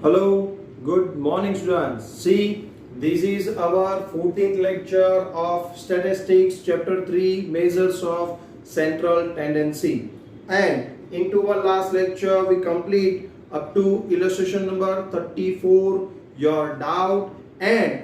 Hello, good morning students. See, this is our 14th lecture of Statistics chapter 3 Measures of Central Tendency. And into our last lecture we complete up to illustration number 34, your doubt and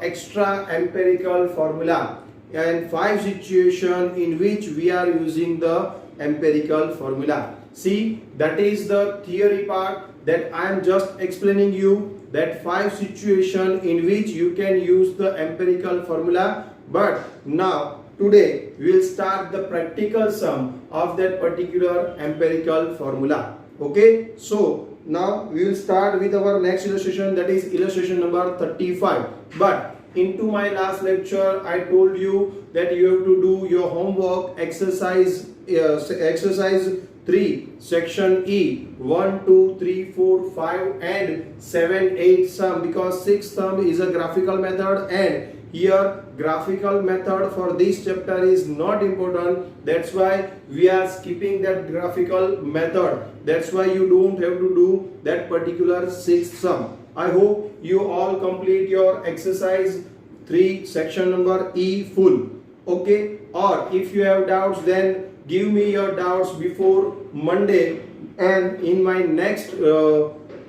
extra empirical formula and 5 situation in which we are using the empirical formula. See, that is the theory part that I am just explaining you, that 5 situation in which you can use the empirical formula. But now today we will start the practical sum of that particular empirical formula. Okay, so now we will start with our next illustration, that is illustration number 35. But into my last lecture I told you that you have to do your homework exercise 3 section E 1 2 3 4 5 and 7 8 sum, because 6 sum is a graphical method and here graphical method for this chapter is not important. That's why we are skipping that graphical method. That's why you don't have to do that particular 6 sum. I hope you all complete your exercise 3 section number E full. Okay, or if you have doubts then give me your doubts before Monday, and in my next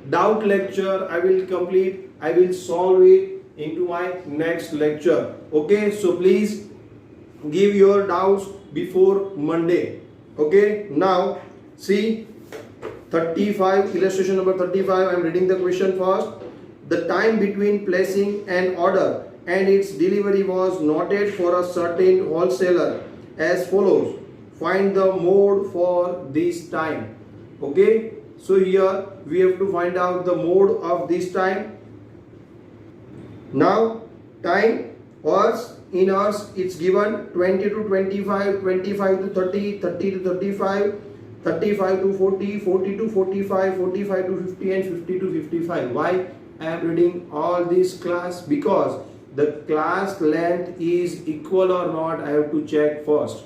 doubt lecture I will solve it into my next lecture. Okay, so please give your doubts before Monday. Okay, now see 35, illustration number 35. I am reading the question first. The time between placing an order and its delivery was noted for a certain wholesaler as follows. Find the mode for this time. Okay, so here we have to find out the mode of this time. Now time was in hours, it's given 20 to 25, 25 to 30, 30 to 35, 35 to 40, 40 to 45, 45 to 50 and 50 to 55. Why I am reading all this class? Because the class length is equal or not, I have to check first.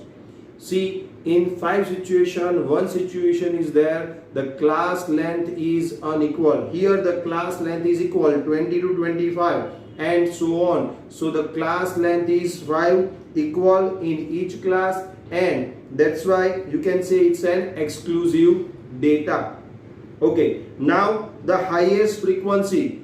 See, in 5 situation, one situation is there, the class length is unequal. Here the class length is equal 20 to 25 and so on. So the class length is 5 equal in each class, and that's why you can say it's an exclusive data. Okay, now the highest frequency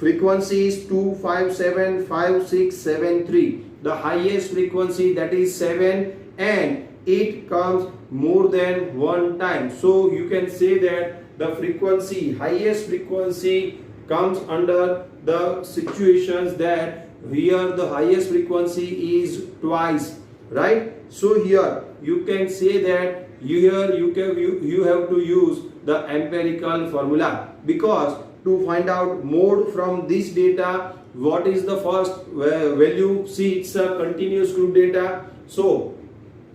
is 2575673. The highest frequency, that is 7, and it comes more than one time. So you can say that the frequency, highest frequency comes under the situations that here the highest frequency is twice, right? So here you can say that you have to use the empirical formula, because to find out mode from this data, what is the first value? See, it's a continuous group data. So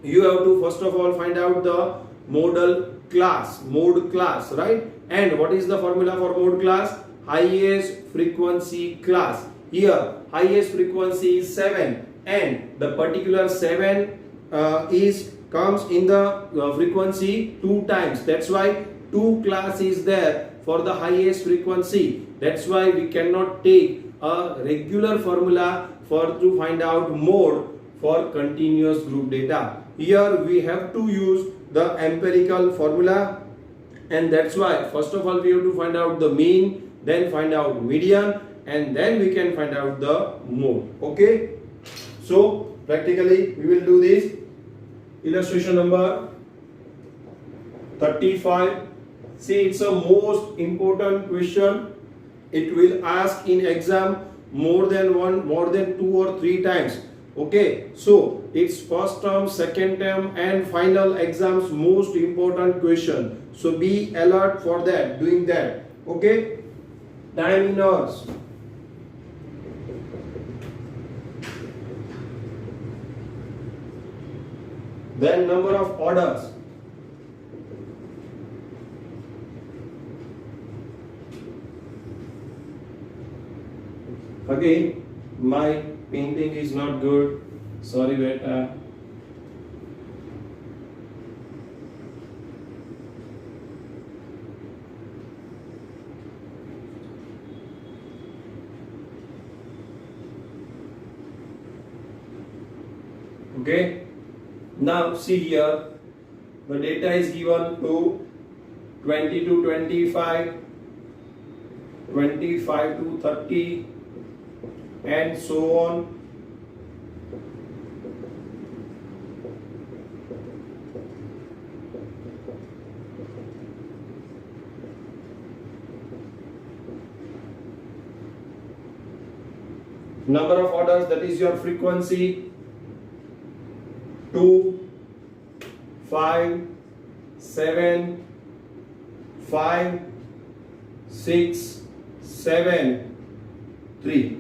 you have to first of all find out the mode class, right? And what is the formula for mode class? Highest frequency class. Here highest frequency is 7, and the particular 7 comes in the frequency 2 times. That's why 2 class is there for the highest frequency. That's why we cannot take a regular formula to find out mode for continuous group data. Here we have to use the empirical formula, and that's why first of all we have to find out the mean, then find out median, and then we can find out the mode. Okay, so practically we will do this. Illustration number 35. See, it's a most important question. It will ask in exam more than 2 or 3 times. Okay, so it's first term, second term and final exams most important question. So be alert for that, doing that. Okay, time in hours. Then number of orders. Again, my painting is not good. Sorry, beta. Okay. Now see here, the data is given to 20 to 25, 25 to 30, and so on. Number of orders, that is your frequency, 2, 5, 7, 5, 6, 7, 3.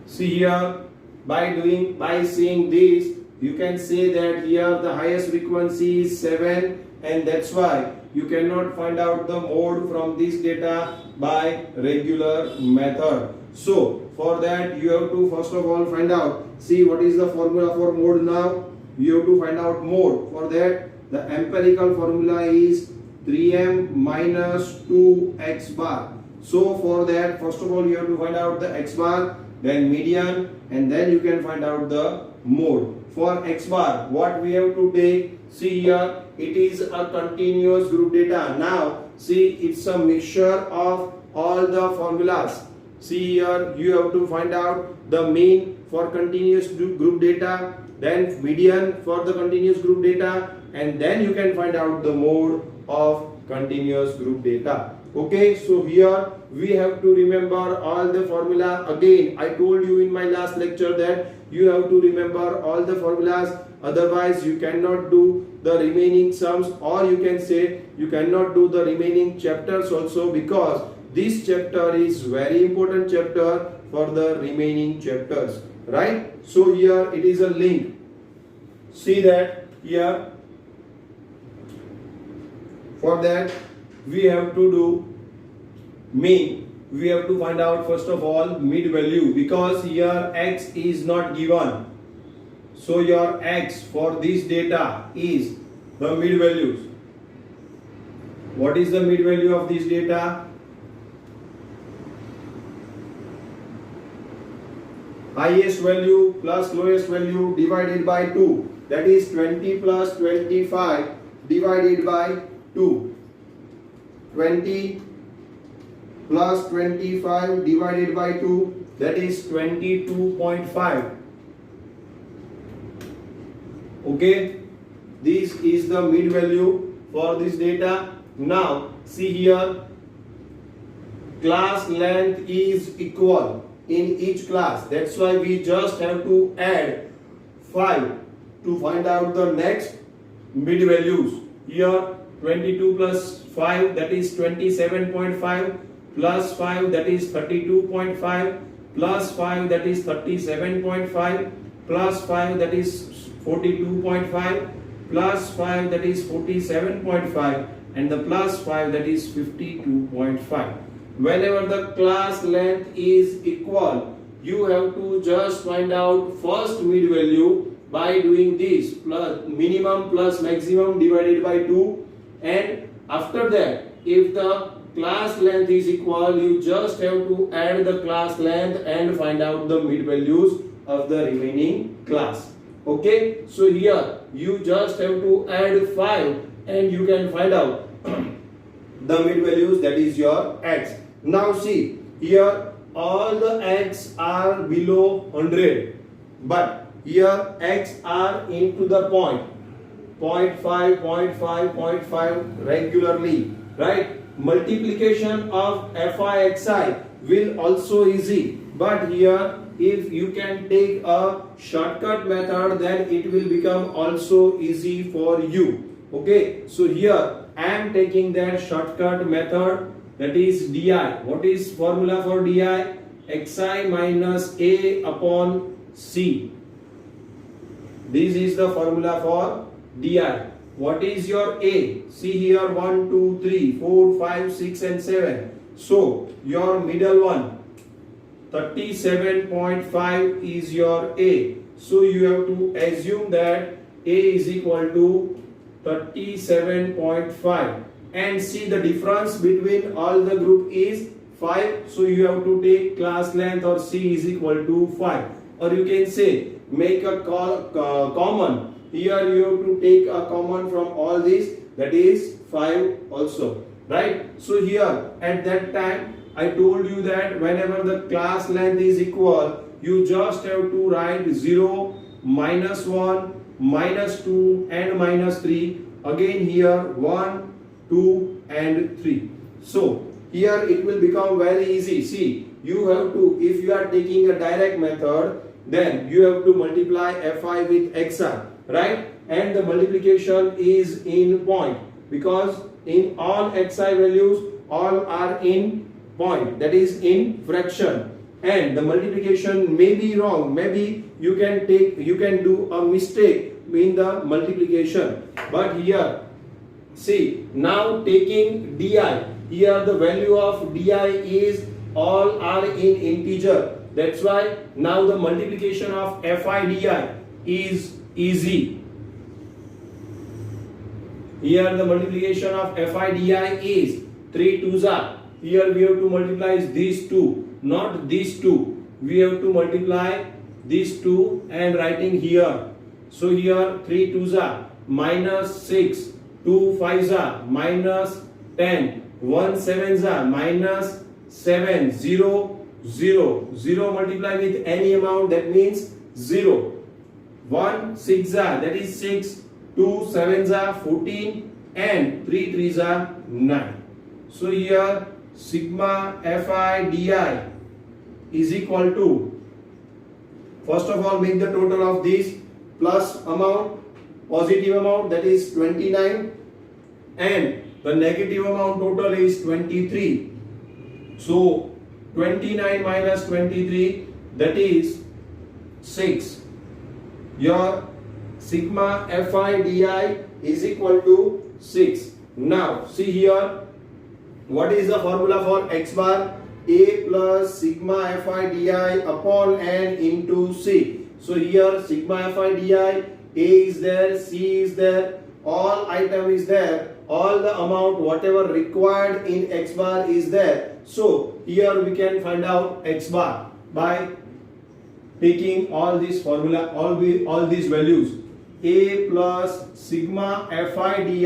See here, by seeing this, you can say that here the highest frequency is 7, and that's why you cannot find out the mode from this data by regular method. So for that you have to first of all find out, see what is the formula for mode now. You have to find out mode. For that the empirical formula is 3m minus 2x bar. So for that first of all you have to find out the x bar, then median, and then you can find out the mode. For x bar, what we have to take, see here, it is a continuous group data. Now see, it's a mixture of all the formulas. See here, you have to find out the mean for continuous group data, then median for the continuous group data, and then you can find out the mode of continuous group data. Okay, so here we have to remember all the formula. Again, I told you in my last lecture that you have to remember all the formulas, otherwise you cannot do the remaining sums, or you can say you cannot do the remaining chapters also, because this chapter is very important chapter for the remaining chapters, right? So here it is a link. See that here, for that we have to do mean. We have to find out first of all mid value, because here x is not given. So your x for this data is the mid values. What is the mid value of this data? Highest value plus lowest value divided by 2, that is 20 plus 25 divided by 2. 20 plus 25 divided by 2, that is 22.5. Okay, this is the mid value for this data. Now see here, class length is equal in each class, that's why we just have to add 5 to find out the next mid values. Here 22 plus 5, that is 27.5, plus 5, that is 32.5, plus 5, that is 37.5, plus 5, that is 42.5, plus 5, that is 47.5, and the plus 5, that is 52.5. Whenever the class length is equal, you have to just find out first mid value by doing this, plus minimum plus maximum divided by 2, and after that if the class length is equal, you just have to add the class length and find out the mid values of the remaining class. Okay, so here you just have to add 5 and you can find out the mid values, that is your x. Now see here, all the x are below 100, but here x are into the point 0.5, 0.5, 0.5 regularly, right? Multiplication of fi xi will also easy, but here if you can take a shortcut method, then it will become also easy for you. Okay, so here I am taking that shortcut method, that is di. What is formula for di? Xi minus a upon c. This is the formula for di. What is your a? See here, 1, 2, 3, 4, 5, 6 and 7. So your middle one, 37.5 is your a. So you have to assume that a is equal to 37.5, and see the difference between all the group is 5. So you have to take class length or c is equal to 5, or you can say make a common. Here you have to take a common from all these, that is 5 also, right? So here at that time I told you that whenever the class length is equal, you just have to write 0, -1, -2 and -3. Again here 1, 2 and 3. So here it will become very easy. See, you have to, if you are taking a direct method, then you have to multiply fi with xi, right? And the multiplication is in point, because in all xi values all are in point, that is in fraction, and the multiplication may be wrong. Maybe you can do a mistake in the multiplication. But here see, now taking di, here the value of di is all are in integer. That's why now the multiplication of fi di is easy. Here the multiplication of fi di is 3 2s are. Here we have to multiply these two, not these two. We have to multiply these two and writing here. So here 3 2s are -6, 2 5s are -10, 1 7s are -7, 0 0 0 multiply with any amount, that means 0. 1 6 are, that is 6, 2 7s are 14 and 3 3s are 9. So here sigma fi di is equal to, first of all make the total of these plus amount, positive amount, that is 29, and the negative amount total is 23. So 29 minus 23, that is 6. Your sigma fi di is equal to 6. Now see here, what is the formula for x bar? A plus sigma fi di upon n into c. So here sigma fi di, A is there, C is there, all item is there, all the amount whatever required in x bar is there. So here we can find out x bar by taking all this formula, all these values. A plus sigma fi di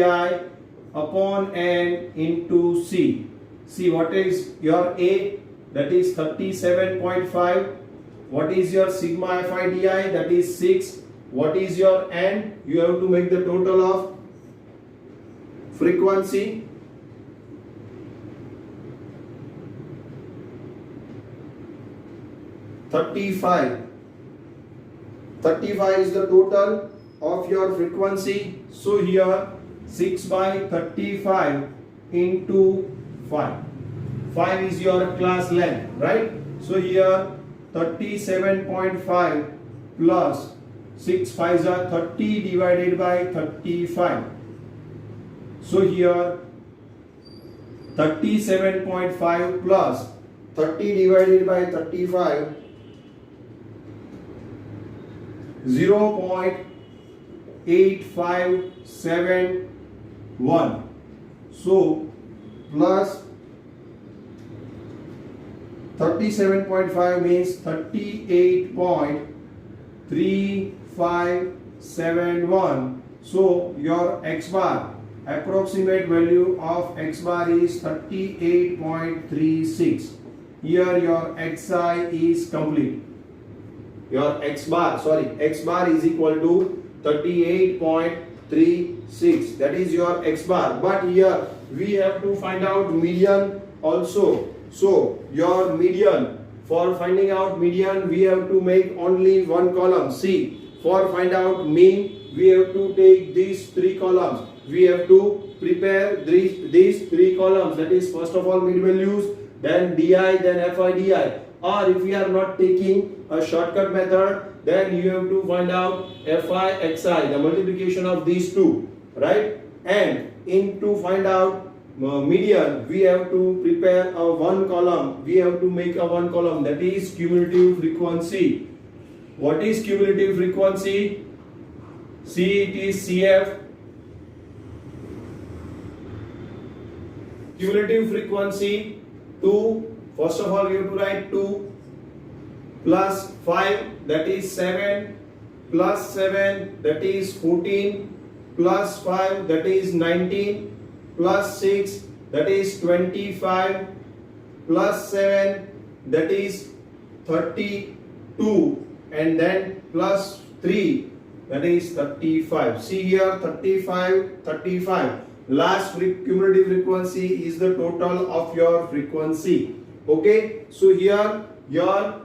upon n into c. See, what is your A? That is 37.5. What is your sigma fi di? That is 6. What is your n? You have to make the total of frequency. $35. 35 is the total of your frequency. So here 6 by 35 into 5. 5 is your class length, right? So here 37.5 plus 6 5s are 30 divided by 35. So here 37.5 plus 30 divided by 35, 0.8571. So plus 37.5 means 38.3571. So your x bar, approximate value of x bar is 38.36. Here your xi is complete. Your x bar is equal to 38.36. That is your x bar. But here we have to find out median also. So your median, for finding out median we have to make only one column. See, for find out mean we have to take these 3 columns. We have to prepare these 3 columns. That is first of all mid values, then di, then fi di. Or if we are not taking a shortcut method, then you have to find out fi xi, the multiplication of these two, right? And to find out median, we have to prepare a one column. We have to make a one column, that is cumulative frequency. What is cumulative frequency? See, it is CF. Cumulative frequency 2. First of all, we have to write 2 plus 5, that is 7, plus 7 that is 14, plus 5 that is 19, plus 6 that is 25, plus 7 that is 32, and then plus 3 that is 35. See here, 35, 35. Last cumulative frequency is the total of your frequency. Okay, so here your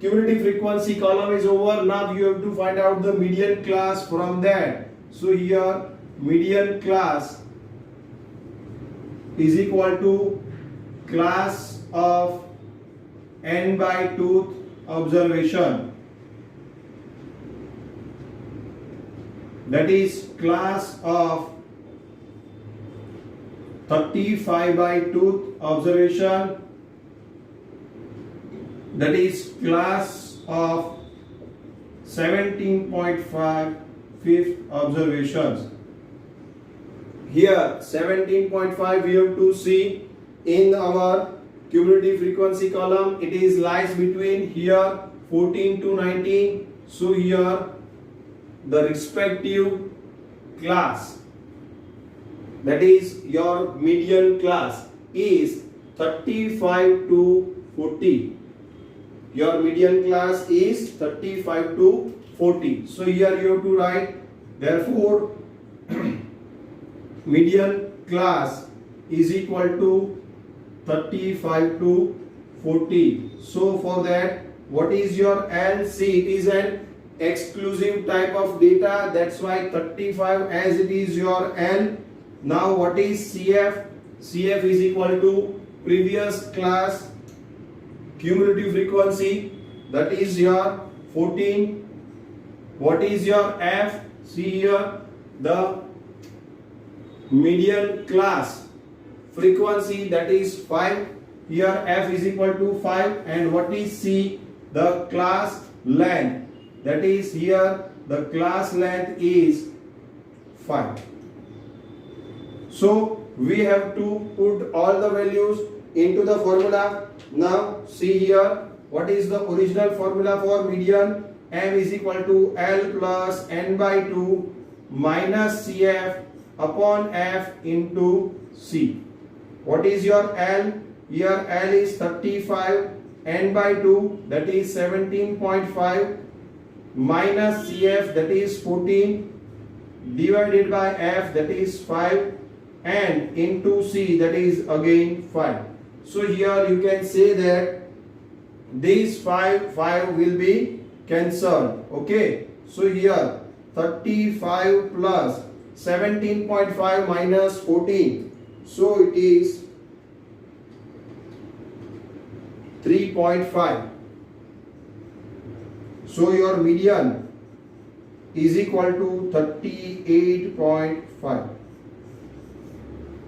cumulative frequency column is over. Now you have to find out the median class from that. So here median class is equal to class of n by tooth observation. That is class of 35 by tooth observation. That is class of 17.5 fifth observations. Here 17.5 we have to see in our cumulative frequency column. It is lies between here 14 to 19. So here the respective class, that is your median class, is 35 to 40. Your median class is 35 to 40. So here you have to write, therefore median class is equal to 35 to 40. So for that, what is your L? See, it is an exclusive type of data, that's why 35 as it is your L. Now what is CF? CF is equal to previous class cumulative frequency, that is your 14. What is your F? See here, the median class frequency, that is 5. Here F is equal to 5. And what is C? The class length, that is here the class length is 5. So we have to put all the values into the formula. Now see here, what is the original formula for median? M is equal to L plus n by 2 minus CF upon F into C. What is your L? Here L is 35, n by 2 that is 17.5 minus CF that is 14 divided by F that is 5 and into C that is again 5. So here you can say that these 5 will be cancelled. Okay, so here 35 plus 17.5 minus 14, so it is 3.5. So your median is equal to 38.5.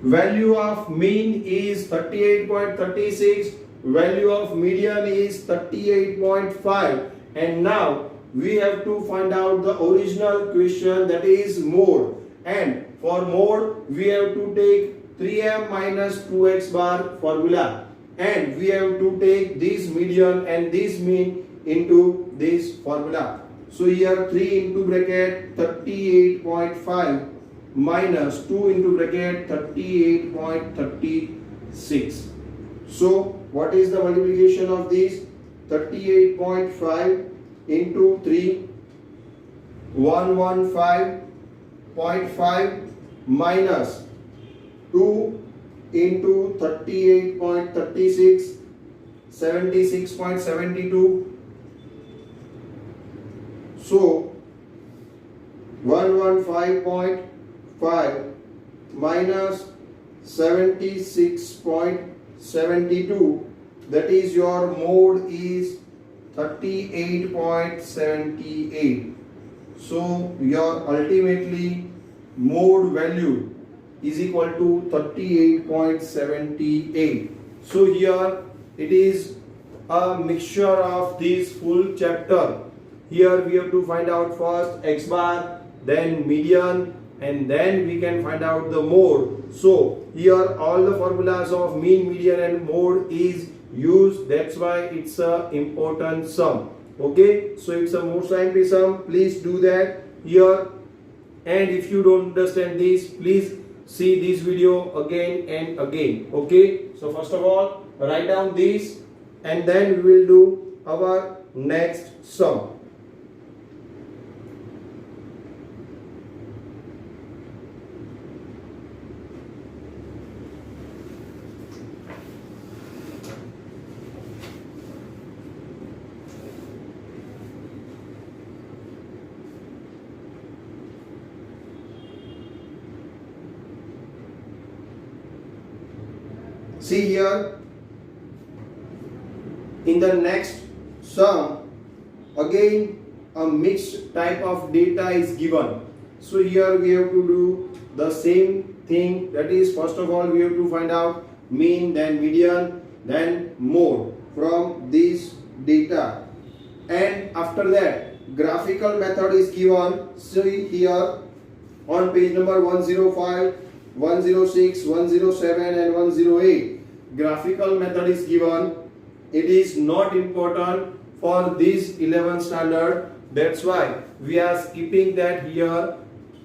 Value of mean is 38.36. Value of median is 38.5. And now we have to find out the original question, that is mode. And for mode we have to take 3m minus 2x bar formula. And we have to take this median and this mean into this formula. So here 3 into bracket 38.5 minus 2 into bracket 38.36. So what is the multiplication of this? 38.5 into 3, 115.5 minus 2 into 38.36, 76.72. So 115.5 minus 76.72, that is your mode is 38.78. So your ultimately mode value is equal to 38.78. So here it is a mixture of this full chapter. Here we have to find out first x bar, then median, and then we can find out the mode. So here all the formulas of mean, median and mode is used. That's why it's a important sum. Okay, so it's a more scientism. Please do that here. And if you don't understand this, please see this video again and again. Okay, so first of all, write down this, and then we will do our next sum. See here, in the next sum, again a mixed type of data is given. So here we have to do the same thing, that is, first of all we have to find out mean, then median, then mode from this data, and after that graphical method is given. See here on page number 105, 106, 107 and 108. Graphical method is given. It is not important for this 11th standard. That's why we are skipping that here,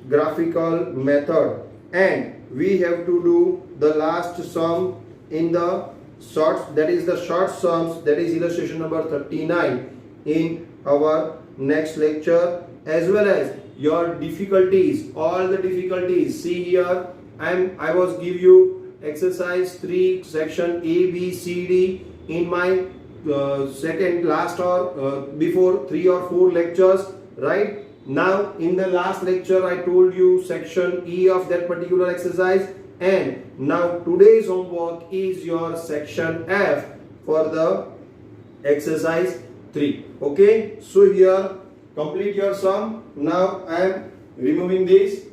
graphical method. And we have to do the last sum in the shorts, that is the short sums, that is illustration number 39 in our next lecture, as well as your difficulties, all the difficulties. See here, I was give you exercise 3 section A, B, C, D in my second last or before 3 or 4 lectures, right? Now in the last lecture I told you section E of that particular exercise, and now today's homework is your section F for the exercise 3. Okay, so here complete your sum. Now I am removing this.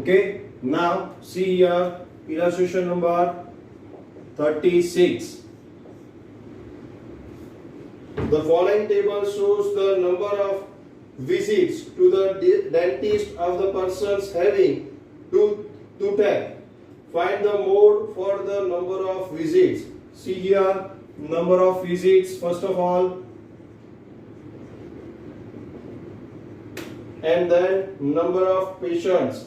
Okay, now see here illustration number 36. The following table shows the number of visits to the dentist of the persons having toothache. Find the mode for the number of visits. See here, number of visits first of all, and then number of patients.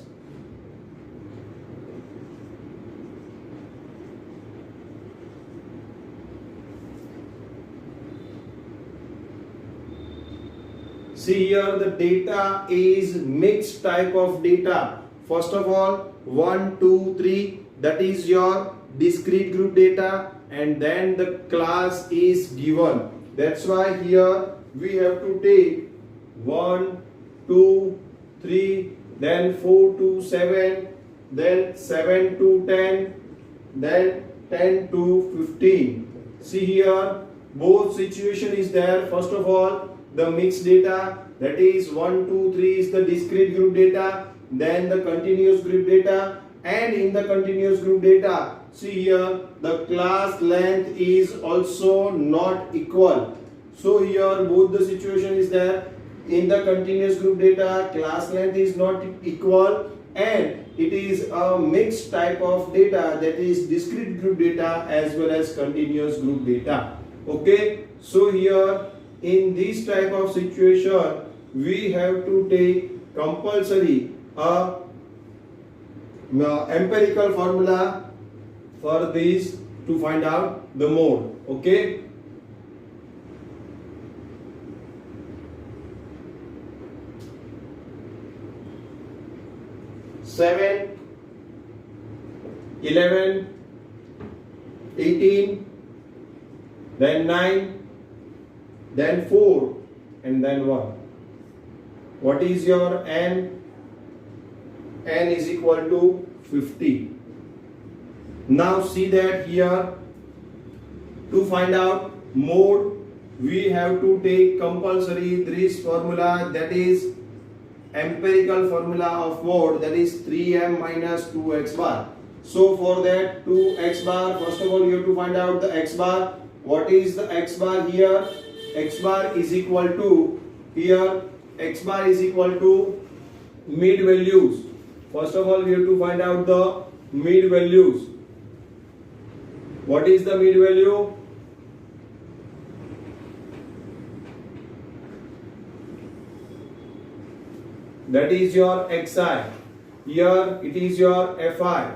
See here, the data is mixed type of data. First of all, 1, 2, 3, that is your discrete group data, and then the class is given. That's why here we have to take 1, 2, 3, then 4 to 7, then 7 to 10, then 10 to 15. See here, both situation is there. First of all, the mixed data, that is 1, 2, 3 is the discrete group data, then the continuous group data, and in the continuous group data, see here, the class length is also not equal. So here both the situation is there. In the continuous group data, class length is not equal, and it is a mixed type of data, that is discrete group data as well as continuous group data. Okay, so here in this type of situation we have to take compulsory empirical formula for this to find out the mode. Okay, 7, 11, 18, then 9, then 4, and then 1. What is your n? N is equal to 50. Now see that here, to find out mode, we have to take compulsory this formula, that is empirical formula of mode, that is 3m minus 2x bar. So for that 2x bar, first of all you have to find out the x bar. What is the x bar here? X bar is equal to, here x bar is equal to mid values. First of all we have to find out the mid values. What is the mid value? That is your xi. Here it is your fi.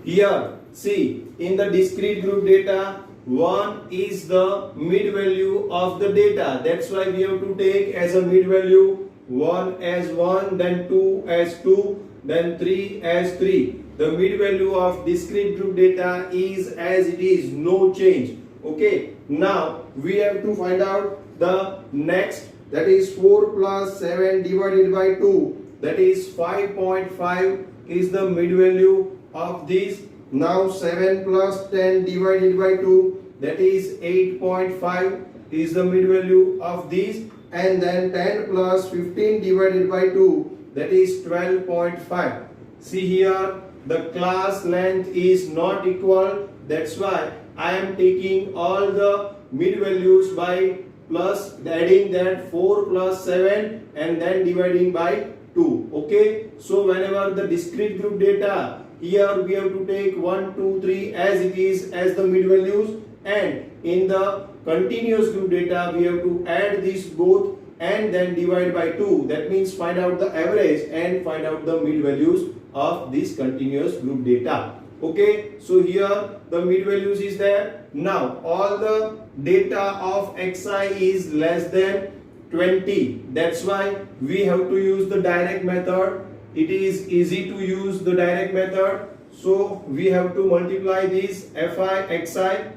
Here see, in the discrete group data, 1 is the mid value of the data. That's why we have to take as a mid value 1 as 1, then 2 as 2, then 3 as 3. The mid value of discrete group data is as it is, no change. Okay, now we have to find out the next, that is 4 plus 7 divided by 2, that is 5.5 is the mid value of this. Now 7 plus 10 divided by 2, that is 8.5 is the mid value of this, and then 10 plus 15 divided by 2, that is 12.5. See here, the class length is not equal, that's why I am taking all the mid values by plus adding that 4 plus 7 and then dividing by 2. Okay, so whenever the discrete group data, here we have to take 1, 2, 3 as it is as the mid values, and in the continuous group data we have to add these both and then divide by 2. That means find out the average and find out the mid values of this continuous group data. Okay, so here the mid values is there. Now all the data of xi is less than 20. That's why we have to use the direct method. It is easy to use the direct method. So we have to multiply this fi xi,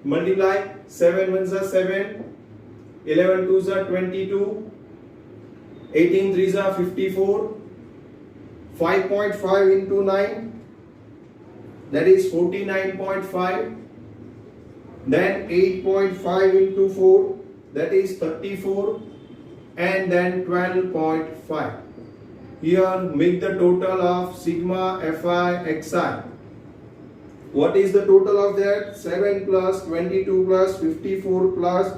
multiply 7 ones are 7, 11 twos are 22, 18 threes are 54, 5.5 into 9, that is 49.5, then 8.5 into 4, that is 34, and then 12.5. Here make the total of sigma fi xi. What is the total of that? 7 plus 22 plus 54 plus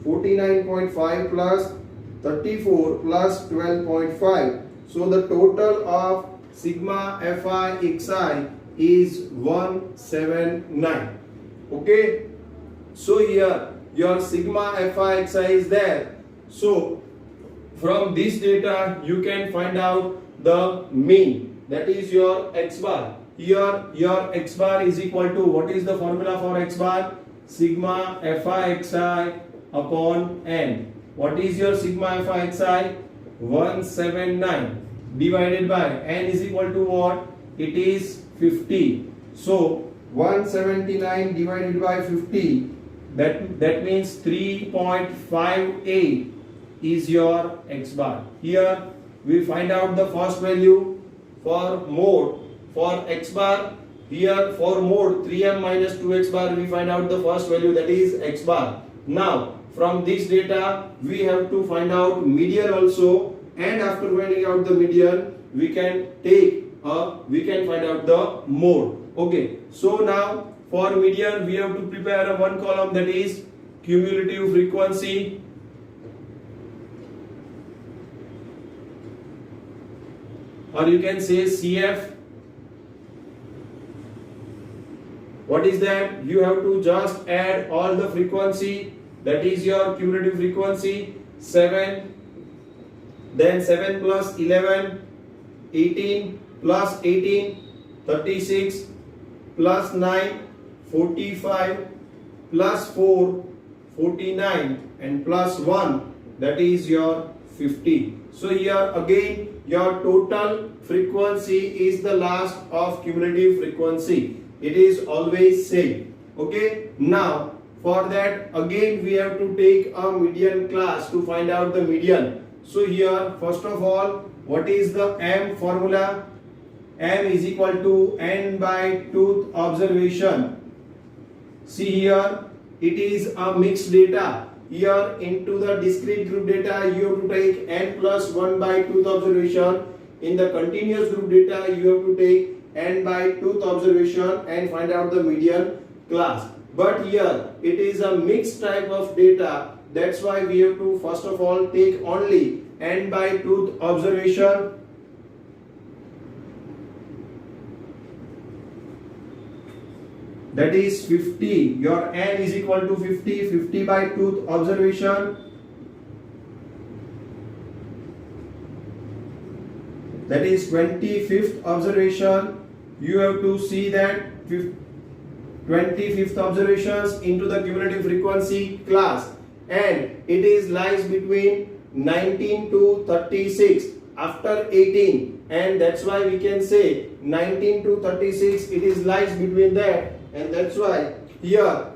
49.5 plus 34 plus 12.5. So the total of sigma fi xi is 179. Okay, so here your sigma fi xi is there. So from this data you can find out the mean, that is your x bar. Here your x bar is equal to, what is the formula for x bar? Sigma fi xi upon n. What is your sigma fi xi? 179 divided by n is equal to what? It is 50. So 179 divided by 50, that means 3.58 is your x bar. Here we find out the first value for mode. For x bar, here for mode 3m minus 2x bar, we find out the first value, that is x bar. Now from this data we have to find out median also, and after finding out the median we can find out the mode. Okay, so now for median we have to prepare a one column, that is cumulative frequency, or you can say CF. What is that? You have to just add all the frequency, that is your cumulative frequency, 7, then 7 plus 11, 18 plus 18, 36 plus 9, 45 plus 4, 49, and plus 1, that is your 50. So here again your total frequency is the last of cumulative frequency. It is always same. Okay. Now for that again we have to take a median class to find out the median. So here first of all, what is the M formula? M is equal to n by tooth observation. See here, it is a mixed data. Here into the discrete group data you have to take n plus 1 by tooth observation. In the continuous group data you have to take n by tooth observation and find out the median class. But here it is a mixed type of data. That's why we have to first of all take only n by tooth observation. That is 50. Your n is equal to 50. 50 by tooth observation. That is 25th observation. You have to see that 25th observations into the cumulative frequency class, and it is lies between 19 to 36 after 18, and that's why we can say 19 to 36 it is lies between that, and that's why here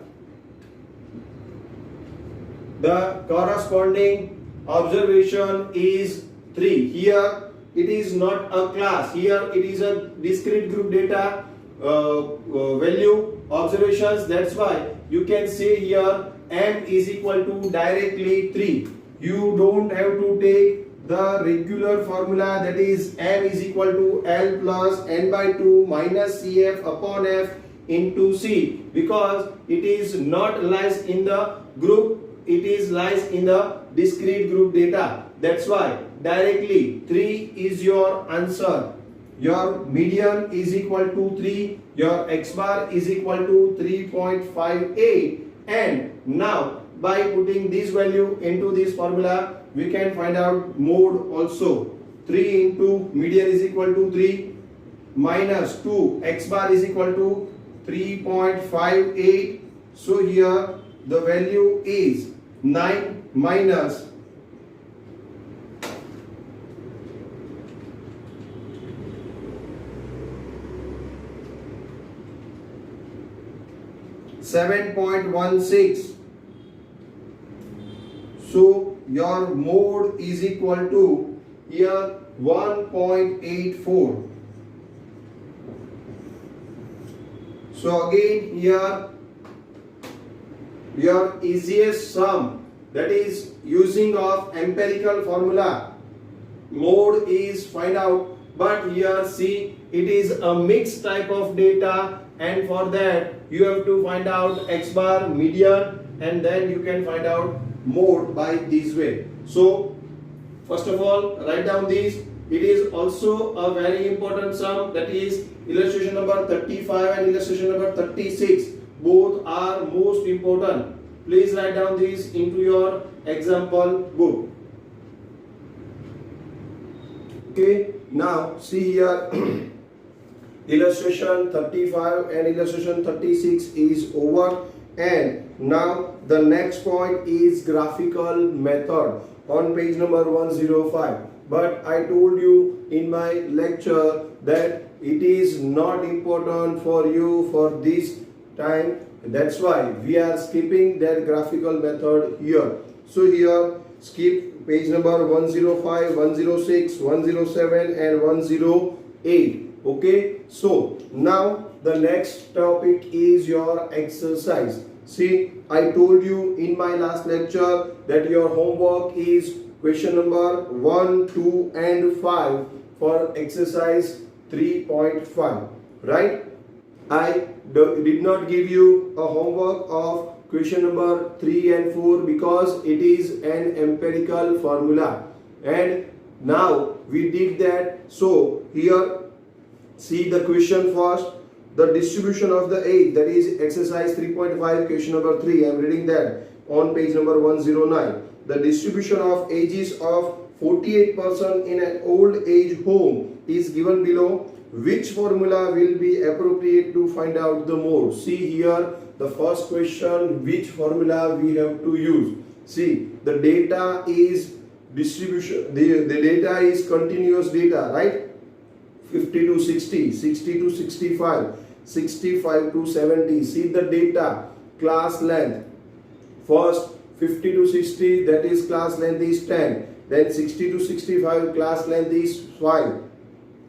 the corresponding observation is 3. Here it is not a class, here it is a discrete group data value observations. That's why you can say here M is equal to directly 3. You don't have to take the regular formula, that is M is equal to L plus n by 2 minus CF upon F into C, because it is not lies in the group, it is lies in the discrete group data. That's why directly 3 is your answer. Your median is equal to 3, your x bar is equal to 3.58, and now by putting this value into this formula we can find out mode also. 3 into median is equal to 3 minus 2, x bar is equal to 3.58. So here the value is 9 minus 7.16. So your mode is equal to here 1.84. So again here your easiest sum, that is using of empirical formula, mode is find out, but here see it is a mixed type of data, and for that you have to find out x bar, median, and then you can find out mode by this way. So first of all write down this. It is also a very important sum, that is illustration number 35 and illustration number 36. Both are most important. Please write down this into your example book. Okay, now see here illustration 35 and illustration 36 is over, and now the next point is graphical method on page number 105. But I told you in my lecture that it is not important for you for this time, that's why we are skipping that graphical method here. So here skip page number 105, 106, 107 and 108. Okay, so now the next topic is your exercise. See, I told you in my last lecture that your homework is question number 1, 2 and 5 for exercise 3.5, right? I did not give you a homework of question number 3 and 4 because it is an empirical formula, and now we did that. So here see the question first. The distribution of the age, that is exercise 3.5 question number 3. I am reading that on page number 109. The distribution of ages of 48 persons in an old age home is given below. Which formula will be appropriate to find out the mode? See here the first question, which formula we have to use. See, the data is distribution, the data is continuous data, right? 50 to 60, 60 to 65, 65 to 70. See the data, class length. First 50 to 60, that is class length is 10. Then 60 to 65, class length is 5.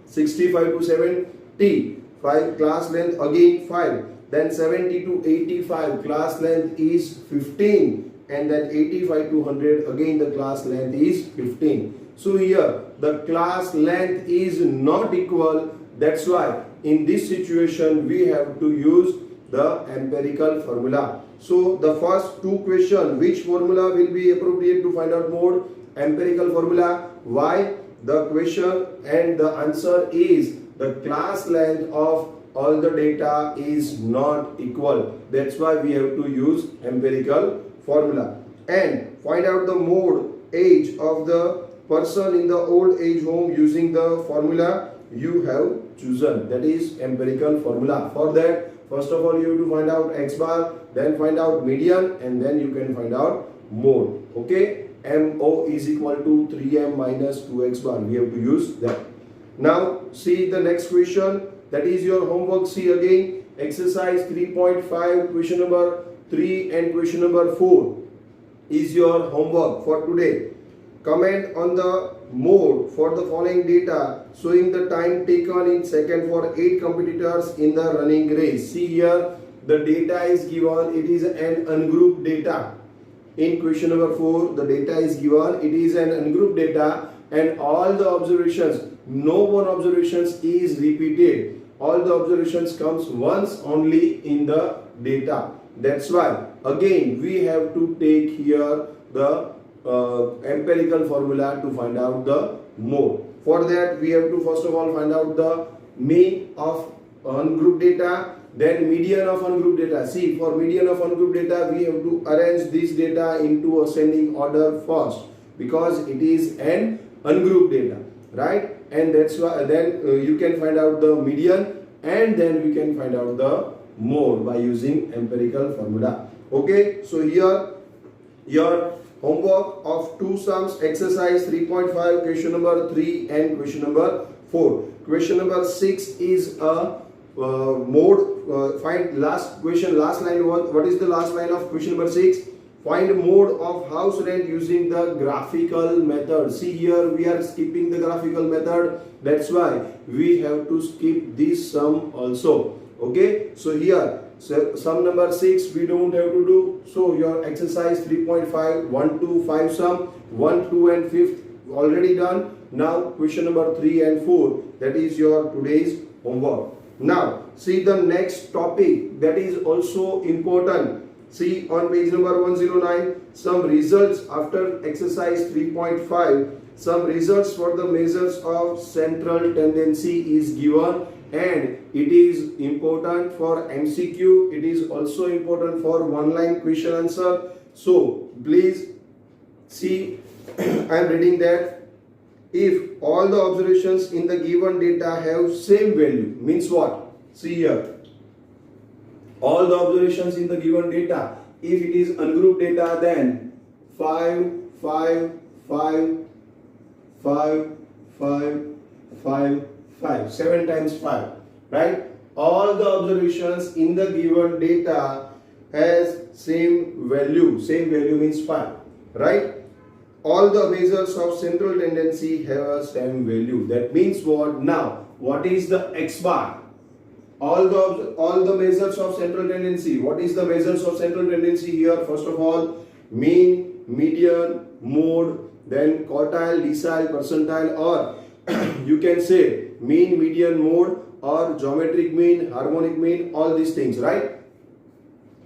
65 to 70, 5 class length again 5. Then 70 to 85, class length is 15. And then 85 to 100, again the class length is 15. So here the class length is not equal. That's why in this situation we have to use the empirical formula. So the first two questions, which formula will be appropriate to find out mode? Empirical formula. Why? The question and the answer is the class length of all the data is not equal. That's why we have to use empirical formula. And find out the mode, age of the person in the old age home using the formula you have chosen. That is empirical formula. For that, first of all you have to find out x bar, then find out median, and then you can find out mode. Okay, MO is equal to 3m minus 2x bar. We have to use that. Now see the next question. That is your homework. See again exercise 3.5, question number 3 and question number 4 is your homework for today. Comment on the mode for the following data showing the time taken in second for 8 competitors in the running race. See here the data is given, it is an ungrouped data. In question number 4 the data is given, it is an ungrouped data, and all the observations, no one observations is repeated. All the observations comes once only in the data. That's why again we have to take here the empirical formula to find out the mode. For that we have to first of all find out the mean of ungrouped data, then median of ungrouped data. See, for median of ungrouped data we have to arrange this data into ascending order first because it is an ungrouped data, right? And that's why then you can find out the median, and then we can find out the mode by using empirical formula. Okay, so here your homework of two sums, exercise 3.5, question number 3 and question number 4. Question number 6 is a mode. Find last question, last line. What is the last line of question number 6? Find mode of house rent using the graphical method. See here we are skipping the graphical method. That's why we have to skip this sum also. Okay, so here sum number 6 we don't have to do. So your exercise 3.5, 1 to 5 sum, 1, 2 and 5th already done. Now question number 3 and 4, that is your today's homework. Now see the next topic that is also important. See on page number 109 some results after exercise 3.5. Some results for the measures of central tendency is given, and it is important for MCQ. It is also important for one line question answer. So please see, I am reading that if all the observations in the given data have same value, means what? See here, all the observations in the given data, if it is ungrouped data, then 5, 5, 5, 5, 5, 5, 5, 7 times 5, right? All the observations in the given data has same value means 5, right? All the measures of central tendency have a same value. That means what? Now what is the X bar? All the measures of central tendency. What is the measures of central tendency here? First of all, mean, median, mode, then quartile, decile, percentile, or you can say mean, median, mode, or geometric mean, harmonic mean, all these things, right?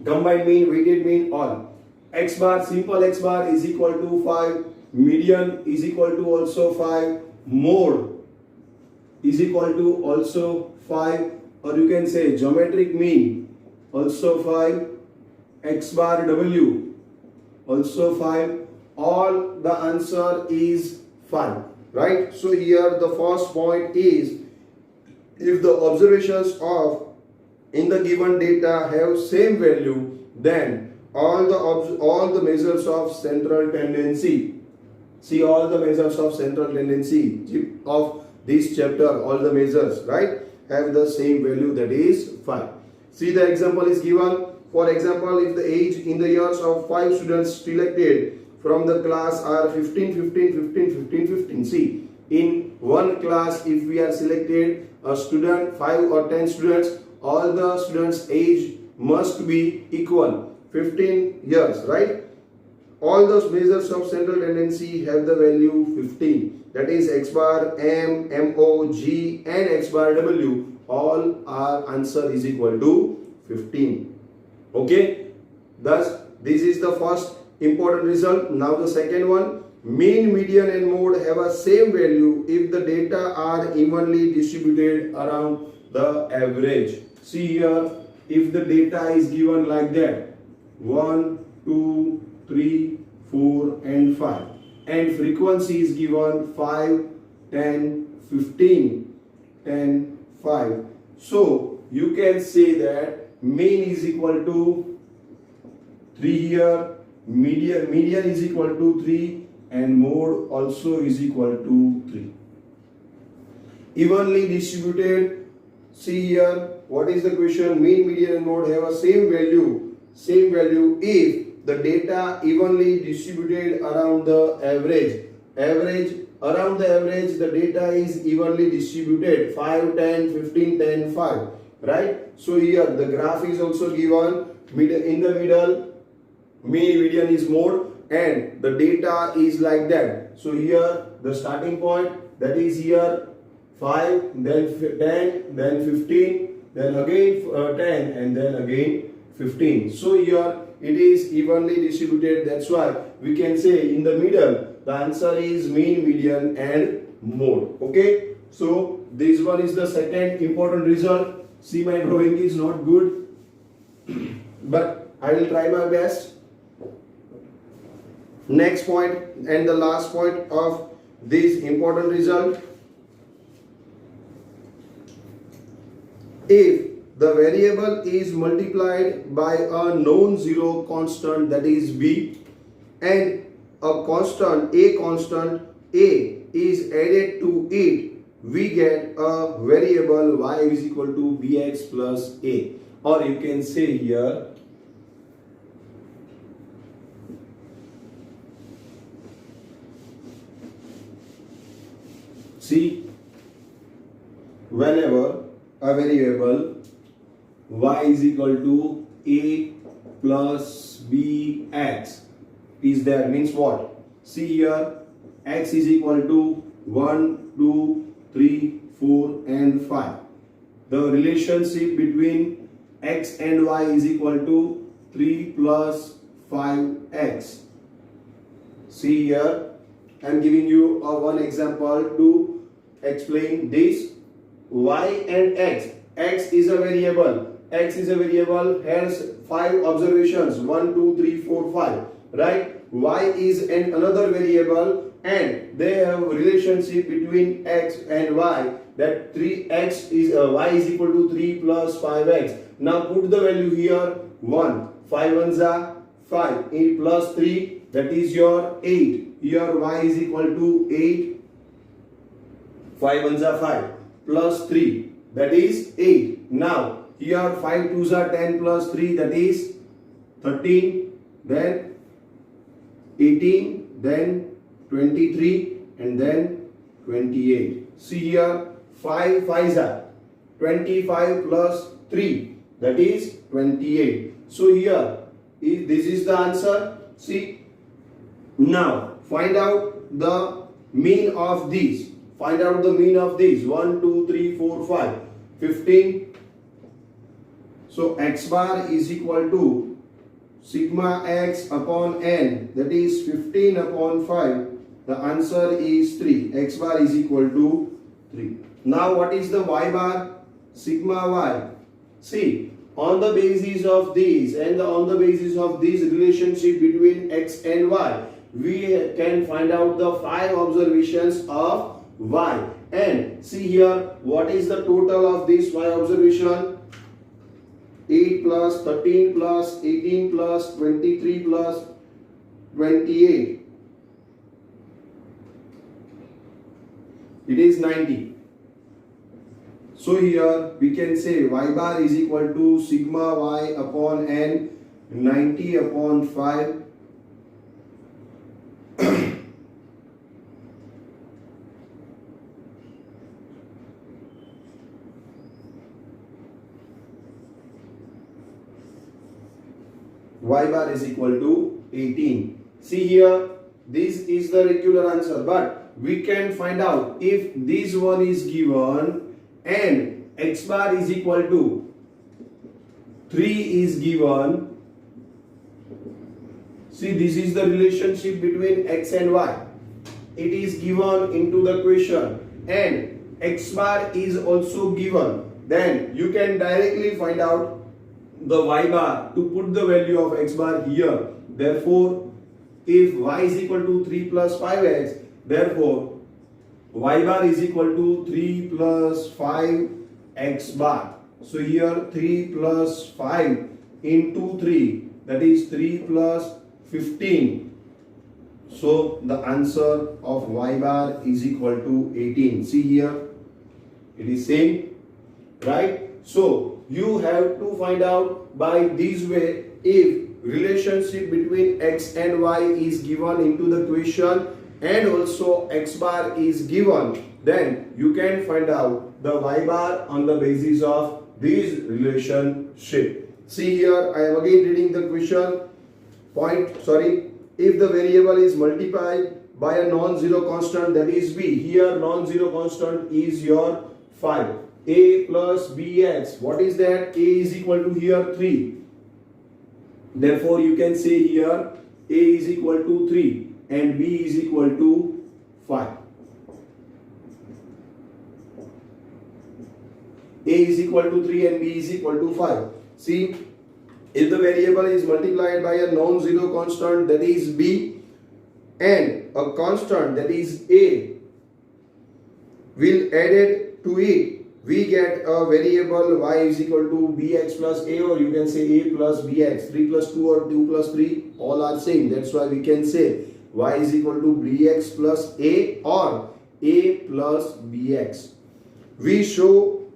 Combined mean, weighted mean, all. X bar, simple X bar is equal to 5, median is equal to also 5, mode is equal to also 5, or you can say geometric mean also 5, X bar W also 5, all the answer is 5, right? So here the first point is, if the observations of in the given data have same value, then all the measures of central tendency See all the measures of central tendency of this chapter, all the measures, right, have the same value, that is 5. See the example is given. For example, if the age in the years of 5 students selected from the class are 15, 15, 15, 15, 15. See, in one class, if we are selected a student, 5 or 10 students, all the students' age must be equal, 15 years, right? All those measures of central tendency have the value 15. That is x bar, m, mo, g and x bar, w. All our answer is equal to 15. Okay. Thus, this is the first important result. Now the second one. Mean, median and mode have a same value if the data are evenly distributed around the average. See here, if the data is given like that, 1, 2, 3, 4 and 5, and frequency is given 5, 10, 15, 10, 5. So you can say that mean is equal to 3 here, median is equal to 3 and mode also is equal to 3. Evenly distributed, see here, what is the question? Mean, median and mode have a same value if the data evenly distributed around the average. Around the average, the data is evenly distributed, 5, 10, 15, 10, 5, right? So here the graph is also given, in the middle mean, median is mode and the data is like that. So here the starting point, that is here 5, then 10, then 15, then again 10 and then again 15. So here it is evenly distributed. That's why we can say in the middle the answer is mean, median and mode. Okay. So this one is the second important result. See, my drawing is not good but I will try my best. Next point and the last point of this important result. If the variable is multiplied by a non-zero constant, that is b, and a constant a is added to it, we get a variable y is equal to bx plus a, or you can say here see, whenever a variable y is equal to a plus bx is there, means what? See here, x is equal to 1, 2, 3, 4 and 5. The relationship between x and y is equal to 3 plus 5x. See here, I am giving you one example to explain this. Y and x is a variable, has 5 observations, 1, 2, 3, 4, 5, right? Y is another variable and they have a relationship between x and y, that 3x is y is equal to 3 plus 5x. Now put the value here, 1, 5 ones are 5, 8 plus 3, that is your 8. Here y is equal to 8, 5 ones are 5 plus 3, that is 8. Now here 5 twos are 10 plus 3, that is 13, then 18, then 23 and then 28. See here 5 5s are 25 plus 3, that is 28. So here this is the answer. See, now find out the mean of these. Find out the mean of these 1, 2, 3, 4, 5, 15. So x bar is equal to sigma x upon n, that is 15 upon 5. The answer is 3. X bar is equal to 3. Now what is the y bar? Sigma y. See, on the basis of these and on the basis of this relationship between x and y, we can find out the 5 observations of y. And see here, what is the total of this y observation? 8 plus 13 plus 18 plus 23 plus 28. it is 90. So here we can say y bar is equal to sigma y upon n, 90 upon 5. Y bar is equal to 18. See here, this is the regular answer, but we can find out if this one is given and x bar is equal to 3 is given. See, this is the relationship between x and y. It is given into the question and x bar is also given. Then you can directly find out the y bar to put the value of x bar here. Therefore, if y is equal to 3 plus 5x, therefore y bar is equal to 3 plus 5x bar. So here 3 plus 5 into 3, that is 3 plus 15. So the answer of y bar is equal to 18. See here, it is same, right? So you have to find out by this way if relationship between x and y is given into the question and also x bar is given, then you can find out the y bar on the basis of this relationship. See here, I am again reading the question. If the variable is multiplied by a non-zero constant, that is b. Here non-zero constant is your 5. A plus bx. What is that? A is equal to here 3. Therefore, you can say here A is equal to 3 and B is equal to 5. A is equal to 3 and B is equal to 5. See, if the variable is multiplied by a non-zero constant, that is B, and a constant, that is A, will added to it, we get a variable y is equal to bx plus a, or you can say a plus bx. 3 plus 2 or 2 plus 3 all are same. That's why we can say y is equal to bx plus a or a plus bx. We show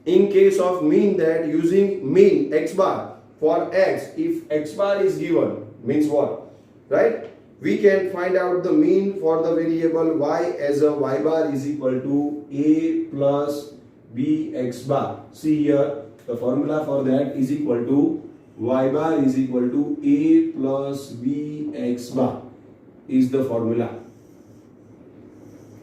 in case of mean that using mean x bar for x, if x bar is given, means what? Right? We can find out the mean for the variable y as a y bar is equal to a plus bx bar. See here, the formula for that is equal to y bar is equal to a plus bx bar is the formula.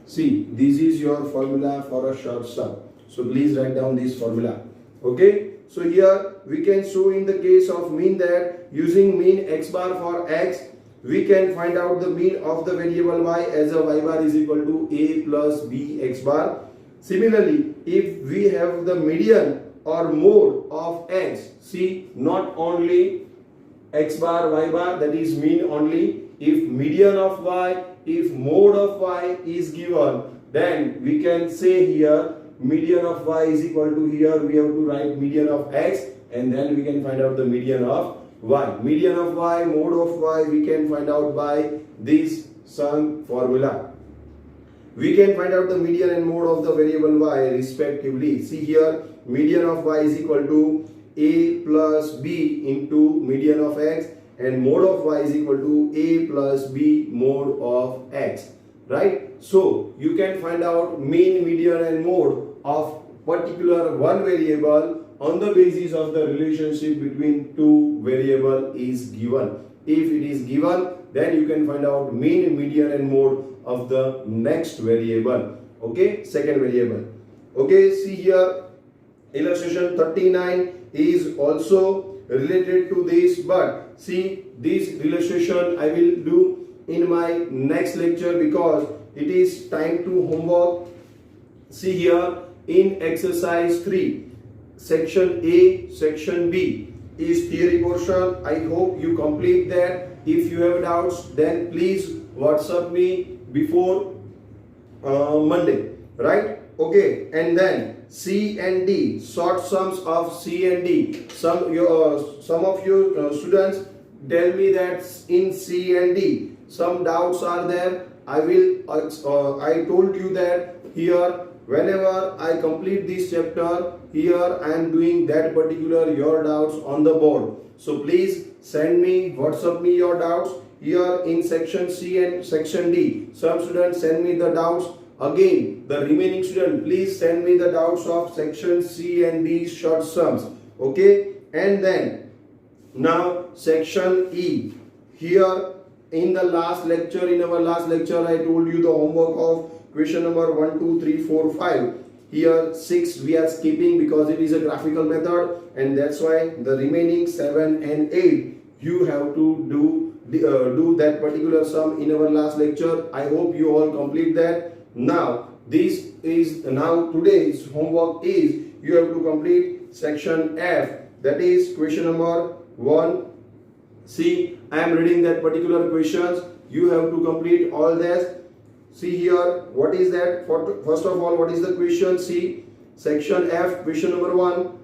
See, this is your formula for a short sum. So please write down this formula. Okay. So here we can show in the case of mean that using mean x bar for x, we can find out the mean of the variable y as a y bar is equal to a plus bx bar. Similarly, if we have the median or mode of x, see, not only x bar, y bar, that is mean only. If median of y, if mode of y is given, then we can say here median of y is equal to, here we have to write median of x and then we can find out the median of y. Median of y, mode of y, we can find out by this sum formula. We can find out the median and mode of the variable y respectively. See here, median of y is equal to a plus b into median of x, and mode of y is equal to a plus b mode of x. Right? So you can find out mean, median and mode of particular one variable on the basis of the relationship between two variable is given. If it is given, then you can find out mean, median and mode of the next variable. Okay, second variable. Okay, see here, illustration 39 is also related to this, but see, this illustration I will do in my next lecture because it is time to homework. See here, in exercise 3, section A, section B is theory portion. I hope you complete that. If you have doubts, then please WhatsApp me before Monday, right? Okay, and then C and D, short sums of C and D. Some of your students tell me that in C and D some doubts are there. I told you that here whenever I complete this chapter, here I am doing that particular your doubts on the board. So please send me, WhatsApp me your doubts here in section C and section D. Some students send me the doubts. Again, the remaining student, please send me the doubts of section C and D short sums. Okay, and then now section E. Here in our last lecture, I told you the homework of question number 1, 2, 3, 4, 5. Here 6 we are skipping because it is a graphical method, and that's why the remaining 7 and 8 you have to do that particular sum in our last lecture. I hope you all complete that. Now today's homework is you have to complete section F, that is question number 1. See, I am reading that particular questions. You have to complete all this. See here, what is that? First of all, what is the question? See, section F, question number 1.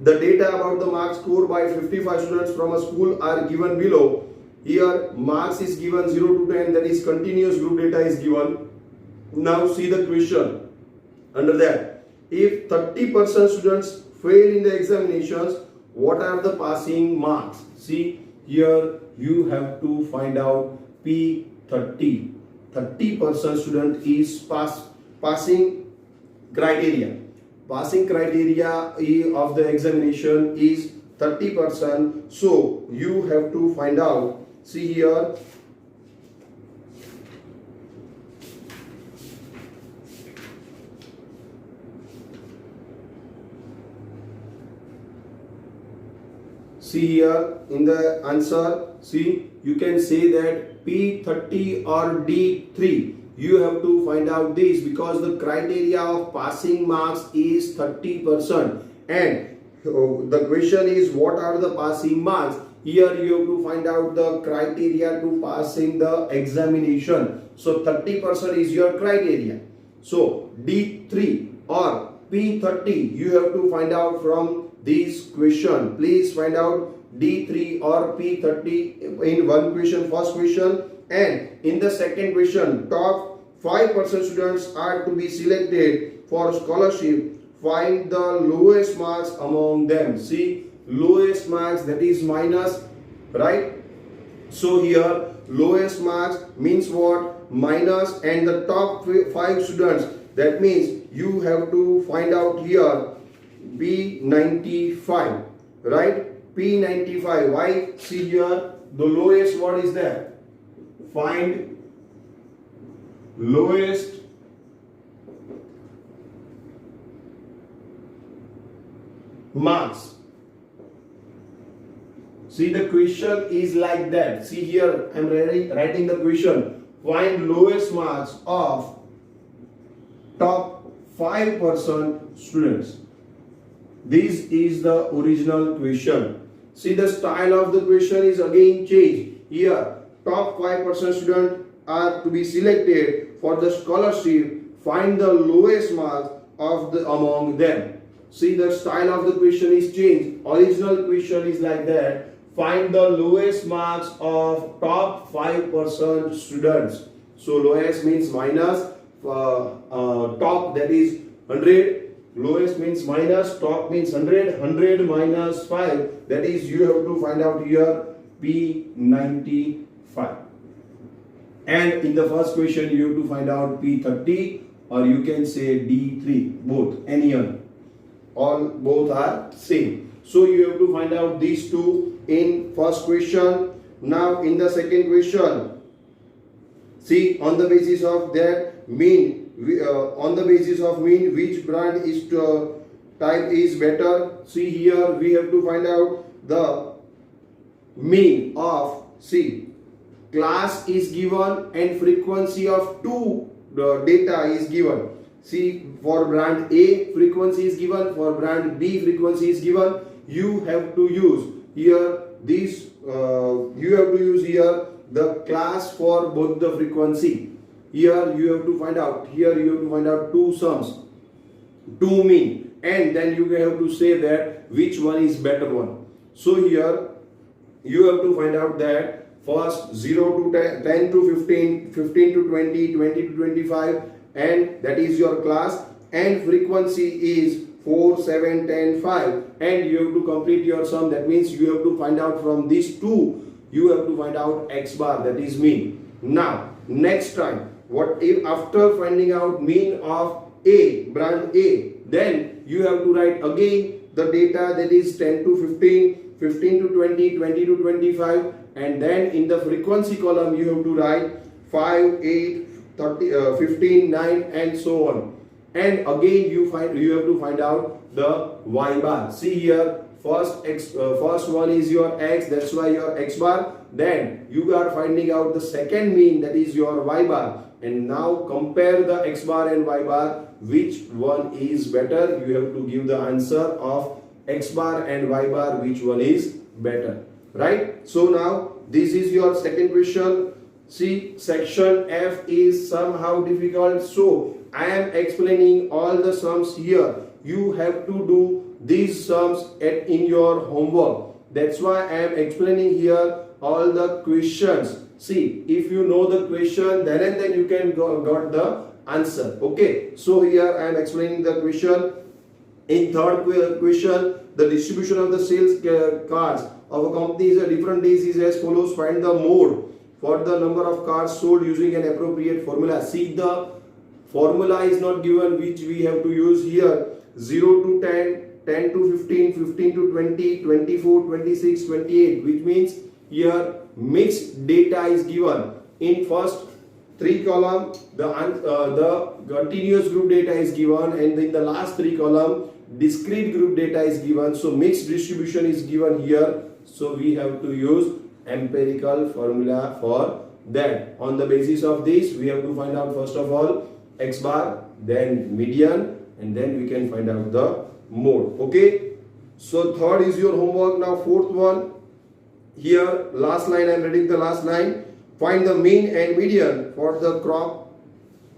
The data about the marks scored by 55 students from a school are given below. Here, marks is given 0 to 10, that is continuous group data is given. Now see the question. Under that, if 30% students fail in the examinations, what are the passing marks? See, here you have to find out P30. 30% student is passing criteria. Passing criteria of the examination is 30%. So you have to find out. See here. See here in the answer, see, you can say that P30 or D3. You have to find out this because the criteria of passing marks is 30%. And the question is what are the passing marks? Here you have to find out the criteria to passing the examination. So 30% is your criteria. So D3 or P30 you have to find out from this question. Please find out D3 or P30 in one question, first question, and in the second question, top 5% students are to be selected for scholarship. Find the lowest marks among them. See, lowest marks, that is minus, right? So here lowest marks means what? Minus, and the top 5 students, that means you have to find out here P95, right? P95. Why? See here, the lowest, what is that? Find lowest marks. See, the question is like that. See here, I am writing the question. Find lowest marks of top 5% students. This is the original question. See, the style of the question is again changed. Here, top 5% students are to be selected for the scholarship. Find the lowest marks of among them. See, the style of the question is changed. Original question is like that. Find the lowest marks of top 5% students. So lowest means minus, top, that is 100. Lowest means minus, top means 100. 100 minus 5, that is you have to find out here P95. And in the first question you have to find out P30, or you can say D3, both, any one. Both are same. So you have to find out these two in first question. Now in the second question, see, on the basis of that mean, which brand is type is better. See here, we have to find out the mean of, see, class is given and frequency of two data is given. See, for brand A frequency is given, for brand B frequency is given. You have to use here this. You have to use here the class for both the frequency. Here you have to find out. Here you have to find out two sums, two mean, and then you have to say that which one is better one. So here you have to find out that first 0 to 10, 10 to 15, 15 to 20, 20 to 25, and that is your class, and frequency is 4, 7, 10, 5, and you have to complete your sum. That means you have to find out from these two, you have to find out x bar, that is mean. Now next time, what if after finding out mean of A, branch A, then you have to write again the data, that is 10 to 15, 15 to 20, 20 to 25, and then in the frequency column you have to write 5, 8, 30, 15, 9, and so on. And again you have to find out the y bar. See here, first one is your x, that's why your x bar. Then you are finding out the second mean, that is your y bar. And now compare the x bar and y bar, which one is better. You have to give the answer of x bar and y bar, which one is better, right? So now this is your second question. See, section F is somehow difficult, so I am explaining all the sums here. You have to do these sums in your homework. That's why I am explaining here all the questions. See, if you know the question, then and then you can got the answer. Okay, so here I am explaining the question. In third question, the distribution of the sales cards of a company is a different days is as follows. Find the mode for the number of cards sold using an appropriate formula. See, the formula is not given, which we have to use here. 0 to 10, 10 to 15, 15 to 20, 24, 26, 28, which means here mixed data is given. In first three column, the continuous group data is given, and in the last three column, discrete group data is given. So mixed distribution is given here. So we have to use empirical formula for that. On the basis of this, we have to find out first of all x bar, then median, and then we can find out the mode. Okay, so third is your homework. Now fourth one, here last line, I am reading the last line. Find the mean and median for the crop,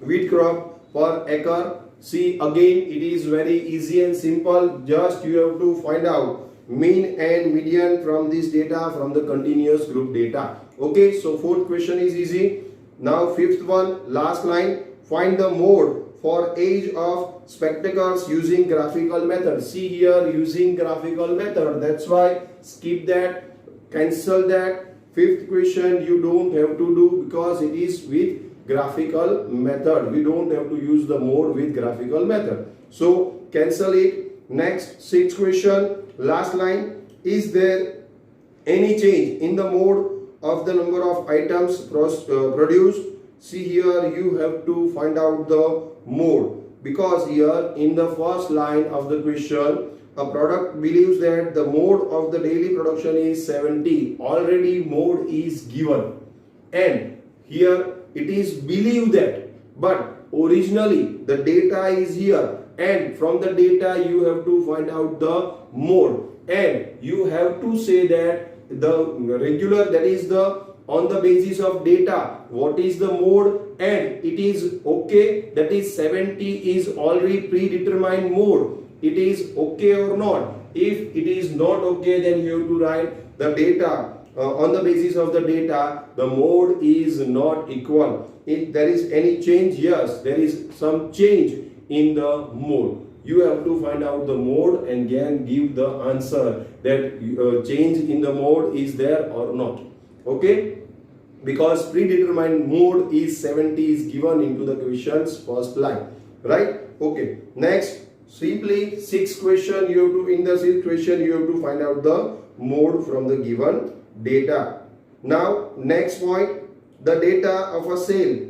wheat crop per acre. See, again it is very easy and simple. Just you have to find out mean and median from this data, from the continuous group data. Okay, so fourth question is easy. Now fifth one, last line. Find the mode for age of spectacles using graphical method. See here, using graphical method. That's why skip that, cancel that. Fifth question you don't have to do because it is with graphical method. We don't have to use the mode with graphical method. So cancel it. Next, sixth question, last line. Is there any change in the mode of the number of items produced? See here, you have to find out the mode, because here in the first line of the question, a product believes that the mode of the daily production is 70. Already mode is given, and here it is believed that, but originally the data is here, and from the data you have to find out the mode, and you have to say that the regular, that is the on the basis of data, what is the mode, and it is okay, that is 70 is already predetermined mode. It is okay or not. If it is not okay, then you have to write the data. On the basis of the data, the mode is not equal. If there is any change, yes, there is some change in the mode. You have to find out the mode and then give the answer that change in the mode is there or not. Okay, because predetermined mode is 70 is given into the question's first line, right? Okay, next, simply sixth question, you have to, in the sixth question you have to find out the mode from the given data. Now next point, the data of a sale.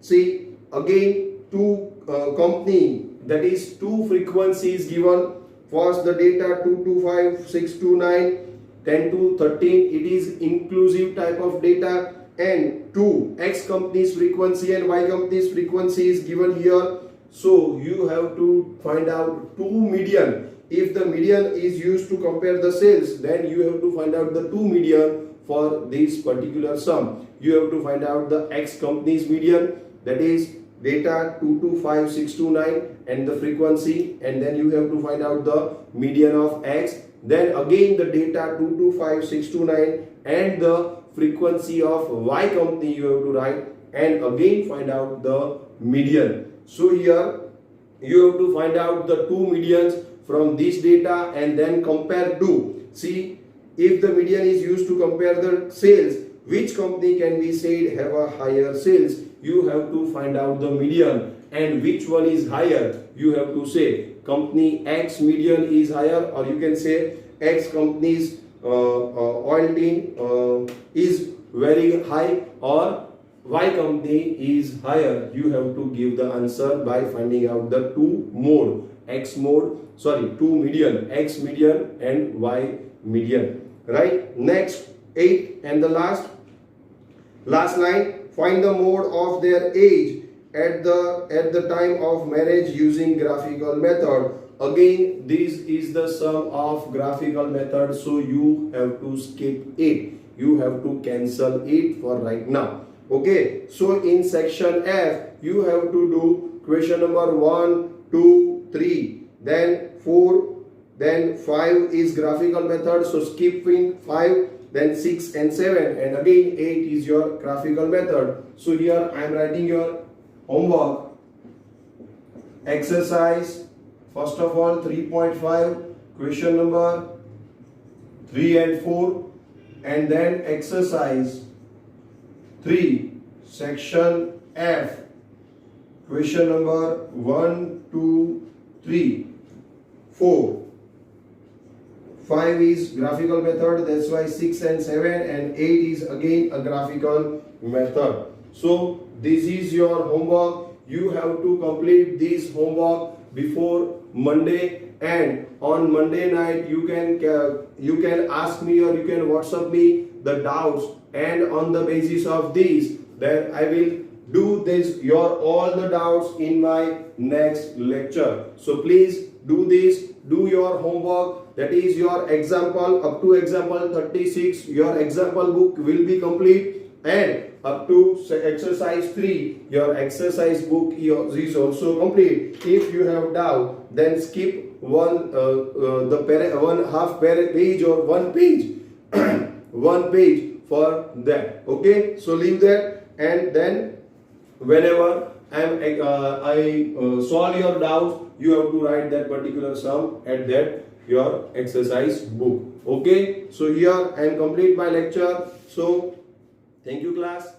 See, again two company, that is two frequencies given. First the data 225, 629, 10 to 13, it is inclusive type of data, and 2 X company's frequency and Y company's frequency is given here. So you have to find out 2 median. If the median is used to compare the sales, then you have to find out the 2 median for this particular sum. You have to find out the X company's median, that is data 225, 629 and the frequency, and then you have to find out the median of X, then again the data 225629 and the frequency of Y company you have to write, and again find out the median. So here you have to find out the two medians from this data and then compare two. See, if the median is used to compare the sales, which company can be said have a higher sales? You have to find out the median, and which one is higher? You have to say company X median is higher, or you can say X company's oil tin is very high, or Y company is higher. You have to give the answer by finding out the two mode, two median, X median and Y median. Right? Next, 8 and the last line, find the mode of their age at the time of marriage using graphical method. Again, this is the sum of graphical method, so you have to skip it. You have to cancel it for right now. Okay, so in section F, you have to do question number 1, 2, 3, then 4, then 5 is graphical method, so skipping 5, then 6 and 7, and again 8 is your graphical method. So here I am writing your homework exercise. First of all, 3.5, question number 3 and 4, and then exercise 3, section F, question number 1, 2, 3, 4. 5 is graphical method, that's why 6 and 7, and 8 is again a graphical method. So this is your homework. You have to complete this homework before Monday, and on Monday night you can ask me or you can WhatsApp me the doubts, and on the basis of this, then I will do all the doubts in my next lecture. So please do this, do your homework. That is your example up to example 36. Your example book will be complete, and up to exercise 3, your exercise book is also complete. If you have doubt, then skip one half page or one page one page for that. Okay, so leave that, and then whenever I solve your doubts, you have to write that particular sum at that your exercise book. Okay, so here I am complete my lecture. So thank you class.